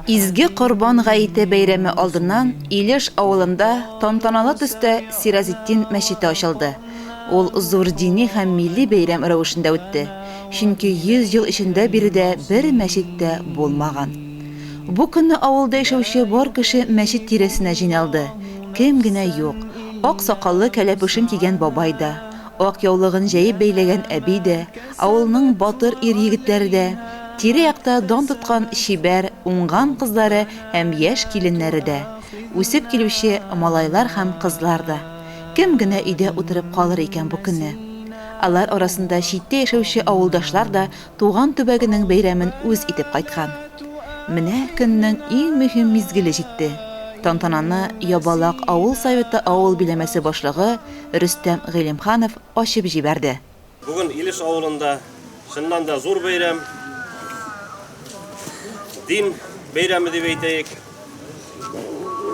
Изге Корбан гаете бәйрәме алдыннан Илеш авылында тантаналы төстә Сиразетдин мәчете ачылды. Ул зур дини һәм милли бәйрәм рәвешендә үтте. Чөнки 100 ел эчендә биредә бер мәчет тә булмаган. Бу көнне авылда яшәүче бар кеше мәчет тирәсенә җыйналды. Кем генә юк. Ак сакаллы кәләпүшен кигән бабай да, ак яулыгын җәеп бәйләгән әби дә, авылның батыр ир-егетләре дә, тирә-якта дан тоткан чибәр, уңган кызлары һәм яшь киленнәре дә, үсеп килүче малайлар һәм кызлар да. Кем генә өйдә утырып калыр икән бу көнне? Алар арасында читтә яшәүче авылдашлар да туган төбәгенең бәйрәмен үз итеп кайткан. Менә көннең иң мөһим мизгеле җитте. Тантананы Ябалак авыл советы авыл биләмәсе башлыгы Рөстәм Гыйлемханов ачып җибәрде. Бүген Илеш авылында чыннан да зур бәйрәм. Дин бәйрәме дип әйтәйек.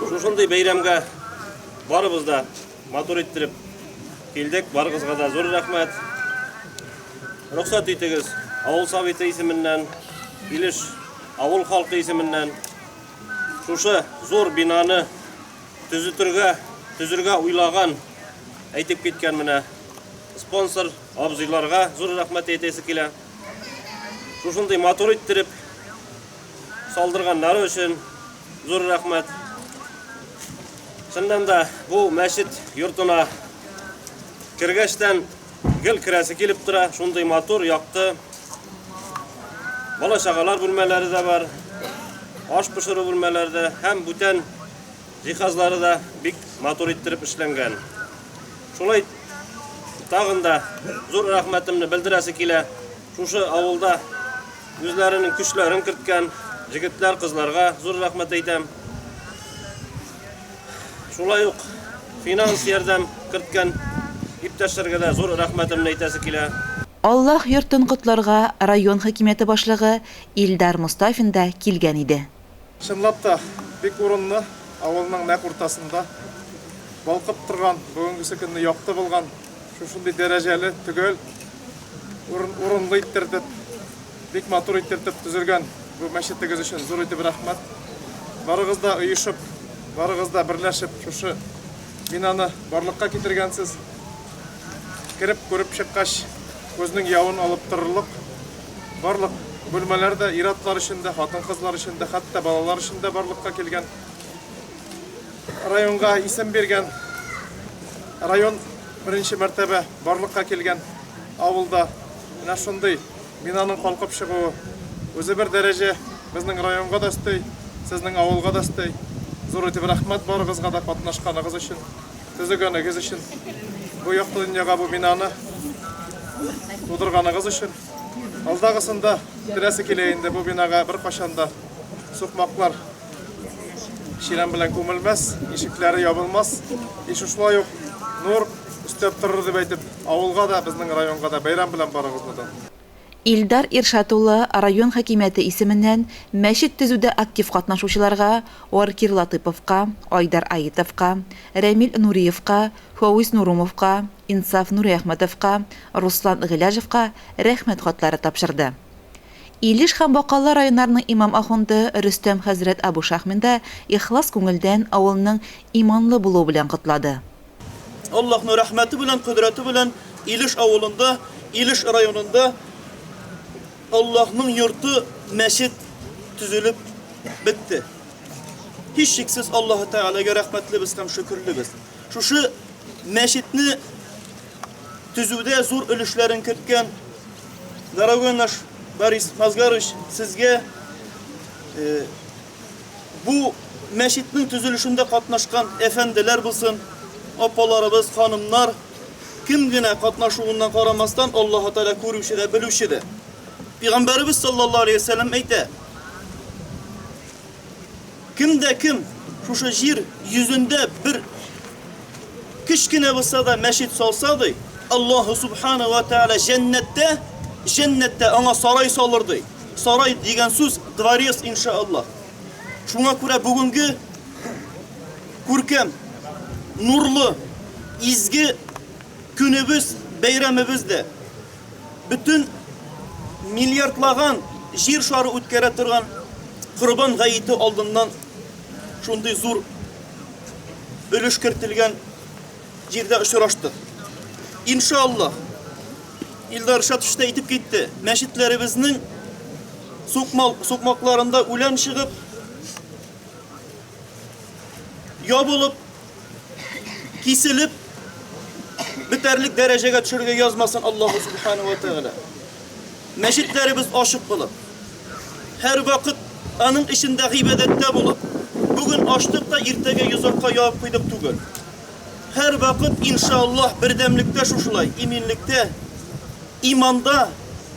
Шушындай бәйрәмгә барыбыз да матур иттереп килдек. Барыгызга да зур рәхмәт. Рөхсәт итегез, авыл советы исеменнән, Илеш авыл халкы исеменнән шушы зур бинаны төзергә уйлаган, әйтеп киткән менә спонсор абзыйларга зур рәхмәт әйтәсе килә. Шушындай матур иттереп салдырганнары өчен зур рәхмәт. Чыннан да бу мәчет йортына кергәчтән гел керәсе килеп тора, шундый матур, якты. Бала-чагалар бүлмәләре дә бар, аш пешерү бүлмәләре дә һәм бүтән җиһазлары да бик матур иттереп эшләнгән. Шулай тагын да зур рәхмәтемне белдерәсе килә. Шушы авылда үзләренең көчләрен керткән җегетләр, кызларга зур рәхмәт әйтәм. Шулай ук финанс ярдәм керткән иптәшләргә дә зур рәхмәтемне әйтәсе килә. Аллаһ йортын котларга район хакимияте башлыгы Илдар Мустафин да килгән иде. Чынлап та бик урынлы авылның нәкъ уртасында балкып торган, бүгенге көнне якты булган, шушындый дәрәҗәле түгел, урынлы иттердеп, бик матур иттердеп төзелгән бу мәчетегез өчен зур итеп рәхмәт. Барыгыз да оешып, барыгыз да берләшеп шушы бинаны барлыкка китергәнсез. Кирип күреп чыккач, көзнең явын алып торырлык. Барлык бүлмәләрдә ир-атлар өчен дә, хатын-кызлар өчен дә, хәтта балалар өчен дә барлыкка килгән. Районга исем биргән, район беренче мәртәбә барлыкка килгән авылда менә шундый бинаның калкып чыгуы үзе бер дәрәҗә безнең районга да өстәй, сезнең авылга да өстәй. Зур итеп рәхмәт барыгызга да катнашканыгыз өчен, төзегәнегез өчен. Бу якты дөньяга бу бинаны тудырганыгыз өчен. Алдагысында теләсе килә инде бу бинага бер кашанда сукмаклар ширәм белән күмелмәс, ишекләре ябылмас. Шулай ук нур өстәп торыр дип әйтеп, авылга да, безнең районга да бәйрәм белән барыгызны да. Илдар Иршатулы район хакимияте исеменнән мәчет төзүдә актив катнашучыларга Оркир Латыповка, Айдар Аитовка, Рәмил Нуриевка, Хауис Нурумовка, Инсаф Нуриәхмәтовка, Руслан Гыляжевка рәхмәт хатлары тапшырды. Илеш һәм Бакалы районнарының имам ахунды Рөстәм хәзрәт Абу Шахмин да ихлас күңелдән авылның иманлы булуы белән котлады. Аллаһның рәхмәте белән, кудрәте белән Илеш авылында, Илеш районында Аллаһның йорты мәчет төзелеп бетте. Һич шиксез Аллаһ Тәгаләгә рәхмәтлебез һәм шөкерлебез. Шушы мәчетне төзүдә зур өлешләрен керткән дорогой наш Борис Мазгарович, сезгә бу мәчетнең төзелешендә катнашкан әфәнделәр булсын, апаларыбыз, ханымнар, кем генә катнашуыннан карамастан Аллаһ Тәгалә күрүче дә, белүче дә. Пәйгамбәрбез саллаллаһу алейһи ва саллям әйтә: Кемдә кем шушы җир йөзендә бер кичкенә булса да мәчет салса ди, Аллаһ субханаһу ва тәгалә җәннәттә аңа сарай салыр ди. Сарай дигән сүз дворец иншааллаһ. Шуңа күрә бүгенге күркәм, нурлы, изге көнебез, бәйрәмебездә бүтән миллиардлаган җир шары үткәрә торган Kurban gayeti aldığından şunday zor ölüş kırtılgan jirde uçraştık. İnşallah İldar Şatış'ta itip gitti. Meşitlerimizin sokmaklarında ulan çıkıp ya bulup kesilip biterlik dereceye düşürge yazmasın Allahu Subhanahu ve Teala. Meşitlerimiz aşık bulup her vakit anın işinde gıybedette bulup bugün açtık da irtege yüzakka yağıp kıydık tugul. Her vakit inşallah birdemlikte şuşulay, iminlikte, imanda,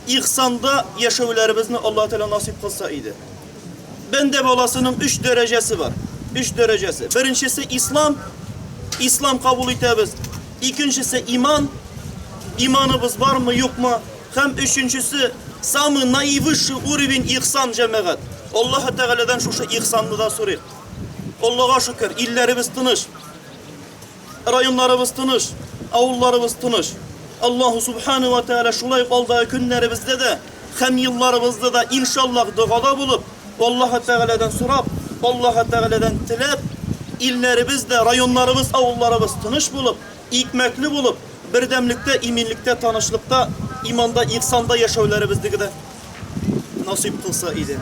ihsanda yaşavlarımızı Allah Teala nasip kılsa idi. Bende bolasının 3 derecesi var. 3 derecesi. Birincisi İslam, İslam kabul etimiz. İkincisi iman, imanımız var mı yok mu? Hem üçüncüsü samı naivi şuurivin ihsan cemaat. Allah Teala'dan şu ihsanını da soruyor. Allah'a şükür illerimiz tınış, rayonlarımız tınış, avullarımız tınış. Allahu Subhanahu ve Teala şulay kaldığı günlerimizde de hem yıllarımızda da inşallah duada bulup Allah Teala'dan sorap, Allah Teala'dan tilep illerimizde, rayonlarımız, avullarımız tınış bulup, ikmekli bulup, birdemlikte, iminlikte, tanışlıkta, imanda, ihsanda yaşavlarımızda de nasip kılsa idi.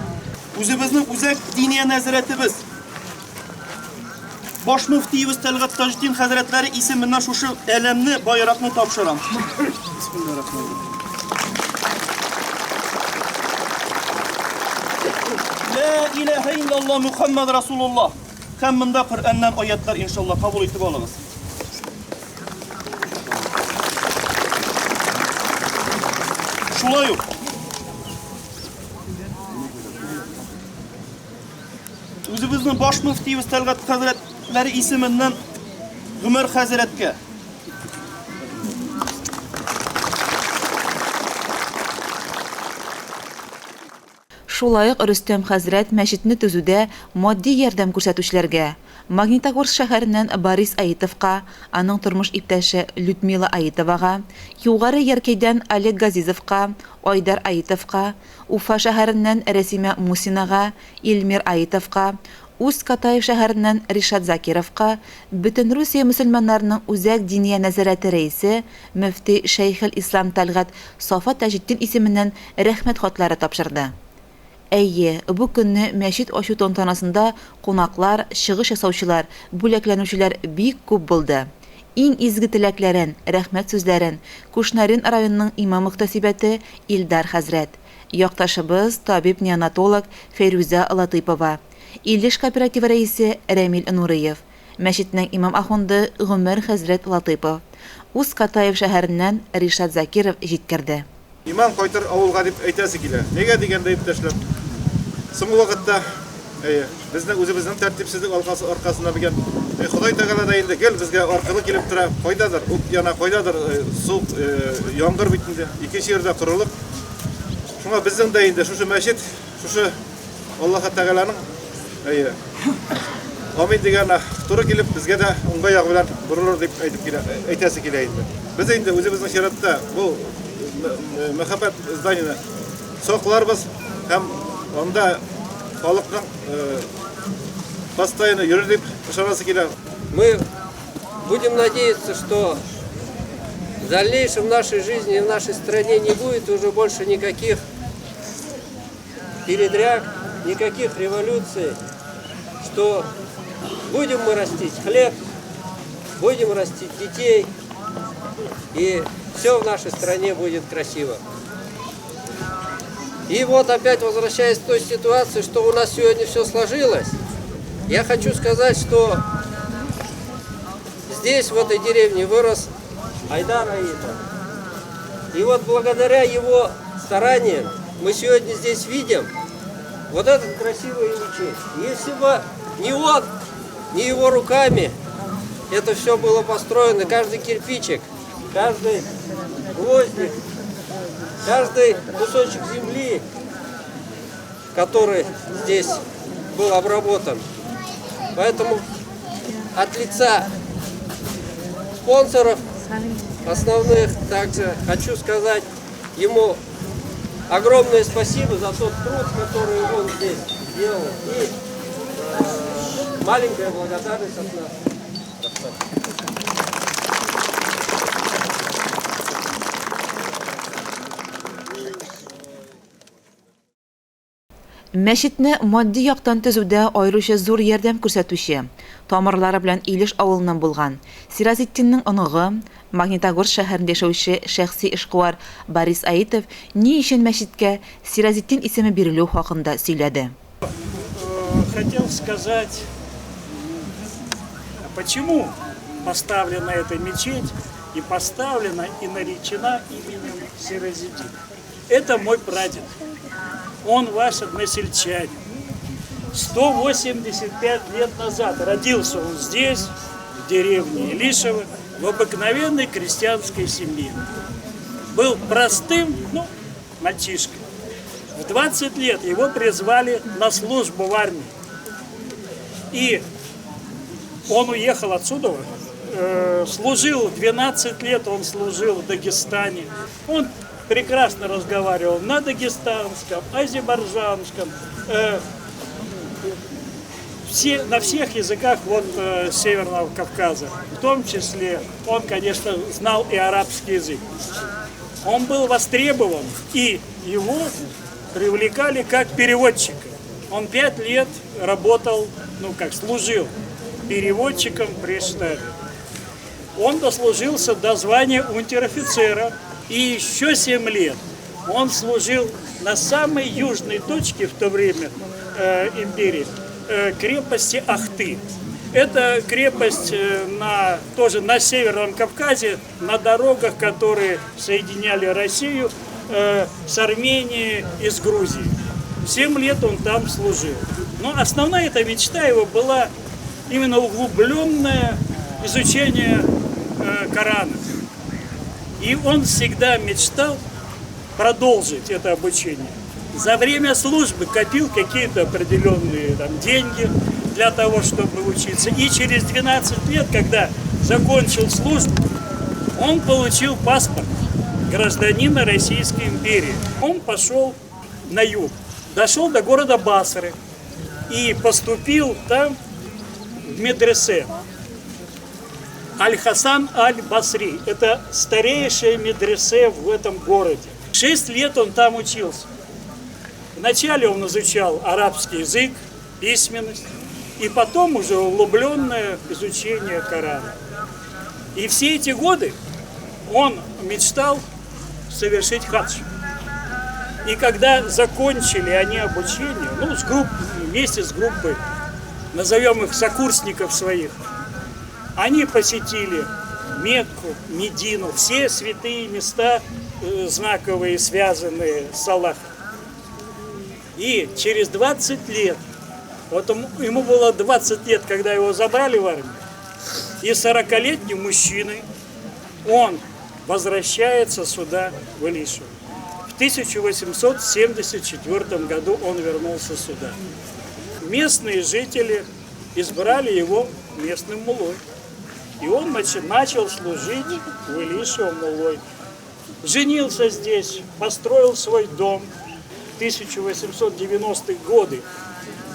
Özümüzün uzak diniye nezaretimiz, Baş müftiyimiz Telgat Tajuddin Hazretleri isiminden şu elemni bayrakını tapşıram. Bismillahirrahmanirrahim. La ilahe illallah Muhammed Resulullah. Hemminde Kur'an'dan ayetler inşallah kabul etip alınız. Şulay yok. Özümüzün baş müftiyimiz Telgat Hazretleri isiminden Ömer Hazret'e Шулай ук Рөстәм хәзрәт мәчетне төзүдә матди ярдәм күрсәтүчеләргә, Магнитогорск шәһәреннән Борис Аитовка, аның тормыш иптәше Людмила Аитовага, Югары Яркәйдән Олег Газизовка, Айдар Аитовка, Уфа шәһәреннән Рәсимә Мусинага, Илмир Аитовка, Усть-Катаев шәһәреннән Ришат Закировка, Бөтен Русия мөселманнарының үзәк диния нәзарәте рәисе мөфти Шәйхел Ислам Тәлгат Сафа Таҗетдин исеменнән рәхмәт хатлары тапшырды. Әйе, бу көнне мәчет ачу тантанасында кунаклар, чыгыш ясаучылар, бүләкләнүчеләр бик күп булды. Иң изге теләкләрен, рәхмәт сүзләрен Кушнарин районының имам мөхтәсибәте Илдар хәзрәт, якташыбыз табиб-неонатолог Фәйрүзә Латыйпова, Илеш кооперативы рәисе Рәмил Нуриев, мәчетнең имам ахунды Гомәр хәзрәт Латыйпов, Усть-Катаев шәһәреннән Ришат Закиров җиткерде. Иман кайтыр авылга дип әйтәсе килә. Нигә дигәндә иптәшләр? Соңгы вакытта безнең үзебезнең тәртипсезлек аркасында бигән Ходай Тәгалә да инде гел безгә аркылы килеп тора. Кайдадыр, яна кайдадыр суык яңгыр бит инде. Икенче җирдә корылык. Шуңа безнең дә инде шушы мәчет, шушы Аллаһ Тәгаләнең Амин дигән туры килеп безгә дә уңга ягы белән бурылыр дип әйтәсе килә инде. Без инде үзебезнең шаратта бу мәхәббәт зданияны сокларбыз һәм анда халыкның постоянно йөрер дип ышанасы килә. Мы будем надеяться, что в дальнейшем в нашей жизни и в нашей стране не будет уже больше никаких передряг, никаких революций, что будем мы растить хлеб, будем растить детей, и все в нашей стране будет красиво. И вот опять возвращаясь к той ситуации, что у нас сегодня все сложилось, я хочу сказать, что здесь, в этой деревне, вырос Айдар Аитов. И вот благодаря его стараниям мы сегодня здесь видим вот этот красивый мечеть. Если бы не он, не его руками это все было построено, каждый кирпичик, каждый гвоздик, каждый кусочек земли, который здесь был обработан. Поэтому от лица спонсоров основных также хочу сказать ему огромное спасибо за тот труд, который он здесь сделал. И маленькая благодарность от нас. Мәчетне матди яктан төзүдә аеруча зур ярдәм күрсәтүче, тамырлары белән Илеш авылыннан булган Сиразетдиннең оныгы, Магнитогорск шәһәрендә яшәүче шәхси эшкуар Борис Аитов ни өчен мәчеткә Сиразетдин исеме бирелү хакында сөйләде. Хотел сказать, почему поставлена эта мечеть и поставлена и наречена именем Сиразетдин. Это мой прадед. Он ваш односельчанин. 185 лет назад родился он здесь, в деревне Илишево, в обыкновенной крестьянской семье. Был простым, мальчишкой. В 20 лет его призвали на службу в армии. И он уехал отсюда, служил 12 лет, он служил в Дагестане. Он прекрасно разговаривал на дагестанском, азербайджанском, на всех языках Северного Кавказа. В том числе он, конечно, знал и арабский язык. Он был востребован, и его привлекали как переводчика. Он 5 лет работал, служил переводчиком при штабе. Он дослужился до звания унтер-офицера. И еще 7 лет он служил на самой южной точке в то время империи, крепости Ахты. Это крепость тоже на Северном Кавказе, на дорогах, которые соединяли Россию с Арменией и с Грузией. 7 лет он там служил. Но основная эта мечта его была именно углубленное изучение Корана. И он всегда мечтал продолжить это обучение. За время службы копил какие-то определенные деньги для того, чтобы учиться. И через 12 лет, когда закончил службу, он получил паспорт гражданина Российской империи. Он пошел на юг, дошел до города Басры и поступил там в медресе. Аль-Хасан Аль-Басри. Это старейшее медресе в этом городе. 6 лет он там учился. Вначале он изучал арабский язык, письменность, и потом уже углубленное изучение Корана. И все эти годы он мечтал совершить хадж. И когда закончили они обучение, вместе с группой, назовем их сокурсников своих, они посетили Мекку, Медину, все святые места, знаковые, связанные с Аллахом. И через 20 лет, ему было 20 лет, когда его забрали в армию, и 40-летним мужчиной он возвращается сюда, в Илишево. В 1874 году он вернулся сюда. Местные жители избрали его местным муллой. И он начал служить в Илишево муллой. Женился здесь, построил свой дом в 1890-е годы.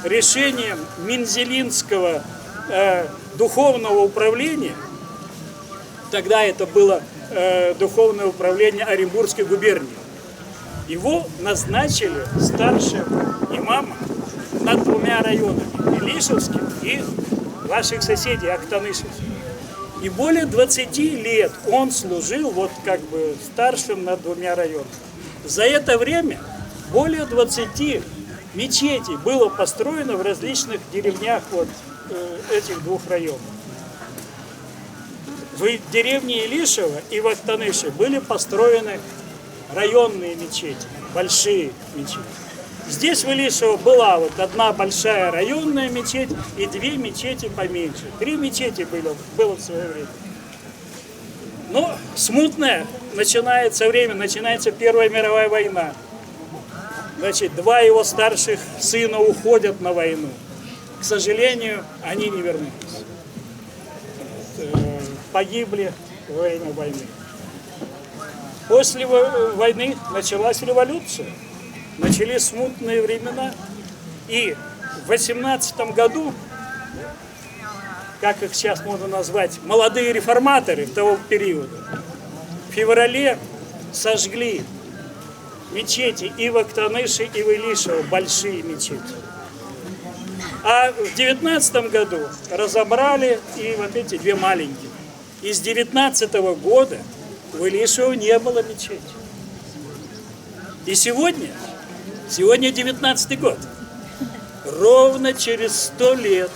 Решением Мензелинского духовного управления, тогда это было духовное управление Оренбургской губернии, его назначили старшим имамом над 2 районами, Илишевским и ваших соседей, Актанышевским. И более 20 лет он служил старшим над 2 районами. За это время более 20 мечетей было построено в различных деревнях этих 2 районов. В деревне Илишево и в Актаныше были построены районные мечети, большие мечети. Здесь в Илишево была одна большая районная мечеть и 2 мечети поменьше. 3 мечети было в свое время. Но смутное начинается Первая мировая война. 2 его старших сына уходят на войну. К сожалению, они не вернулись. Погибли во время войны. После войны началась революция. Начались смутные времена, и в 18 году, как их сейчас можно назвать, молодые реформаторы того периода, в феврале сожгли мечети и в Актаныше, и в Илишево, большие мечети. А в 19 году разобрали и вот эти две маленькие. И с 19 года в Илишево не было мечети. И сегодня 19 год, ровно через 100 лет,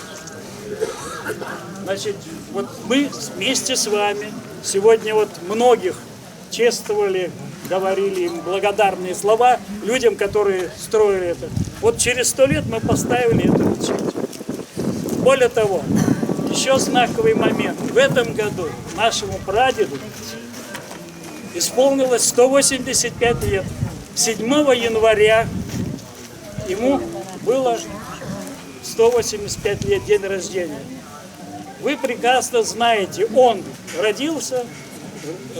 значит, вот мы вместе с вами сегодня вот многих чествовали, говорили им благодарные слова людям, которые строили это. Вот через 100 лет мы поставили эту мечеть. Более того, еще знаковый момент. В этом году нашему прадеду исполнилось 185 лет. 7 января ему было 185 лет, день рождения. Вы прекрасно знаете, он родился,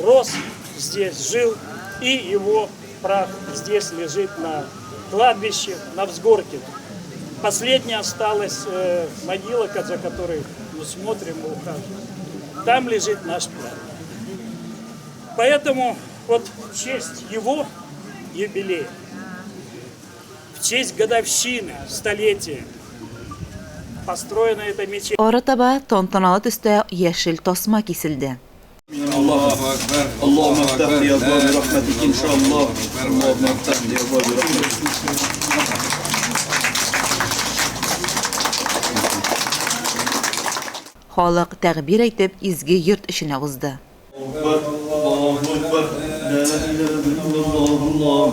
рос здесь, жил, и его прах здесь лежит на кладбище, на взгорке. Последняя осталась могила, за которой мы смотрим и ухаживаем. Там лежит наш прадед. Поэтому вот в честь его юбилея, в честь годовщины, столетия, построена эта мечеть. Ора таба тантаналы төстә яшел тасма киселде. اللهم افتح لي ابواب رحمتك ان شاء الله. اللهم افتح لي ابواب رحمتك. Халык тәгъбир әйтеп изге йорт эченә узды. الله اكبر لا اله الا الله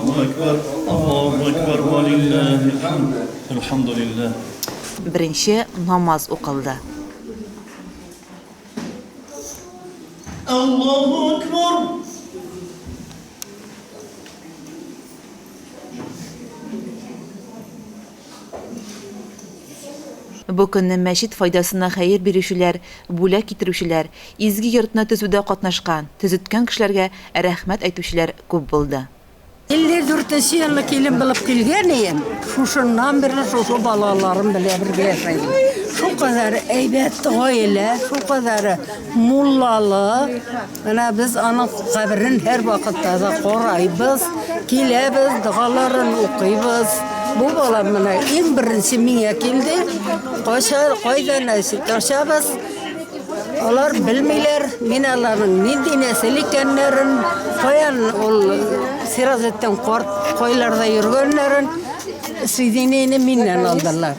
الله اكبر ولله الحمد الحمد لله. Беренче намаз укылды. الله اكبر. Бу көнне мәчет файдасына хәер бирүчеләр, бүләк китерүчеләр, изге йортны төзүдә катнашкан, төзеткән кешеләргә рәхмәт әйтүчеләр күп булды. 54 еллык килен булып килгән идем. Шушыннан бирле шушы балаларым белән бергә яшәйм. Шу кадәр әйбәт гаилә, шу кадәр муллалы. Менә без аның каберен һәр вакытта да карайбыз, киләбез, дугаларын укыйбыз. Бу бала менә иң беренче миңа килде. Кайда нәсел ташабыз. Алар белмиләр, мин аларның нинди нәсел икәннәрен, каян ул Сиразеттан карт кайларда йөргәннәрен, сведениене миннән алдылар.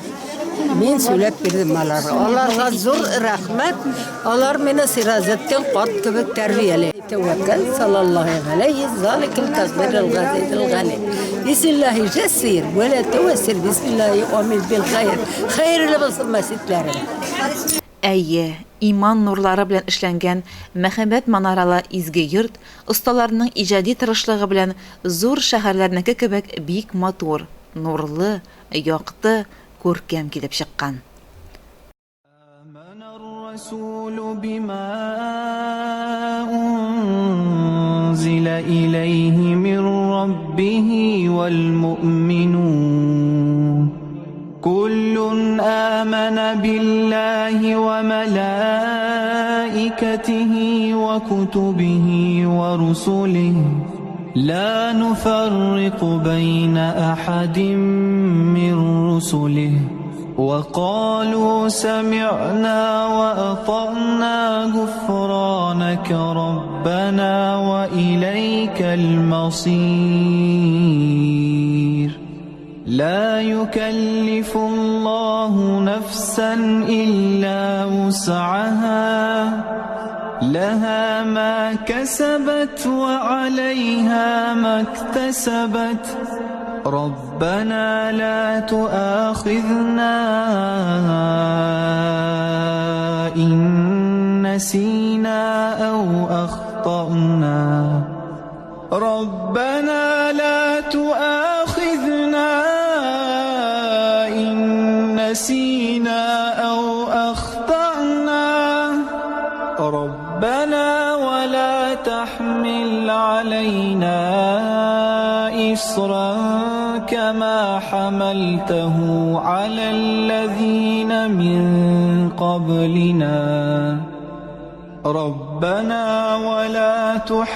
Мин сөйләп бирдем аларга. Аларга зур рәхмәт. Алар мине Сиразеттан карт кебек тәрбияле. Тәвәккәл саллаллаһу алейһи заликал тасбир ал-газил гали. Бисмиллаһи җәссир ва ла тәвәссир бисмиллаһи амил бил хәйр. Хәйрле булсын мәсҗидләре. Әйе, иман нурлары белән эшләнгән мәхәббәт манаралы изге йорт осталарының иҗади тырышлыгы белән зур шәһәрләрнеке кебек бик матур, нурлы, якты, күркәм килеп чыккан. الرسول بما أنزل إليه من ربه والمؤمنون كل آمن بالله وملائكته وكتبه ورسله لا نفرق بين أحد من رسله وقالوا سمعنا وأطعنا غفرانك ربنا وإليك المصير لا يكلف الله نفسا إلا وسعها لها ما كسبت وعليها ما اكتسبت ربنا لا تؤاخذنا إن نسينا أو أخطأنا ربنا لا تؤاخذنا إن نسينا أو أخطأنا ربنا ولا تحمل علينا إصرا كما حملته على الذين من قبلنا ربنا ولا تحملنا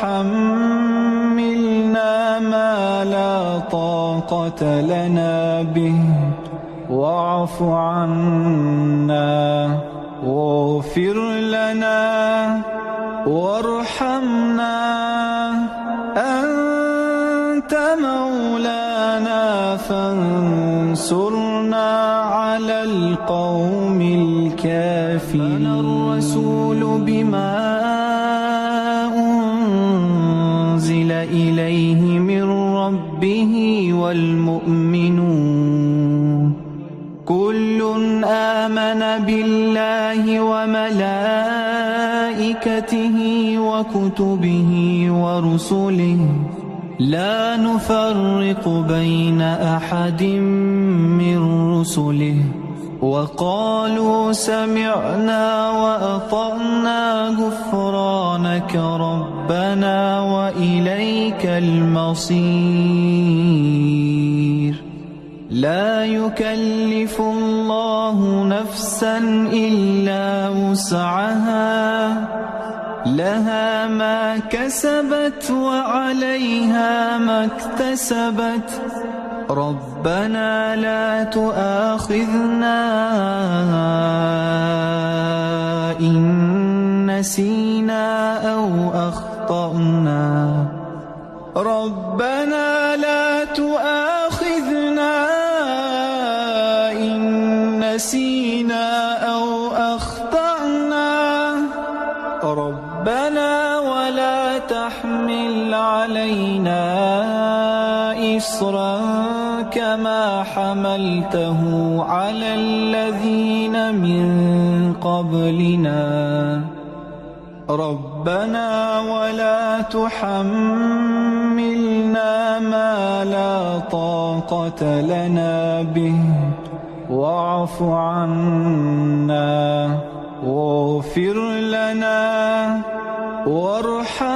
ما لا طاقة لنا به واعف عنا واغفر لنا وارحمنا أنت مولانا فانصرنا على القوم الكافرين الرسول بما أنزل إليه من ربه والمؤمنون كل آمن بالله وملائكته وكتبه ورسله لا نفرق بين أحد من رسله وقالوا سمعنا وأطعنا غفرانك ربنا وإليك المصير لا يكلف الله نفسا إلا وسعها لها ما كسبت وعليها ما اكتسبت ربنا لا تؤاخذنا إن نسينا أو أخطأنا ربنا لا تؤاخذنا إن نسينا أو أخطأنا ربنا ولا تحمل علينا إصرا كما حملته على الذين من قبلنا ربنا ولا تحملنا ما لا طاقة لنا به واعف عنا واغفر لنا وارحمنا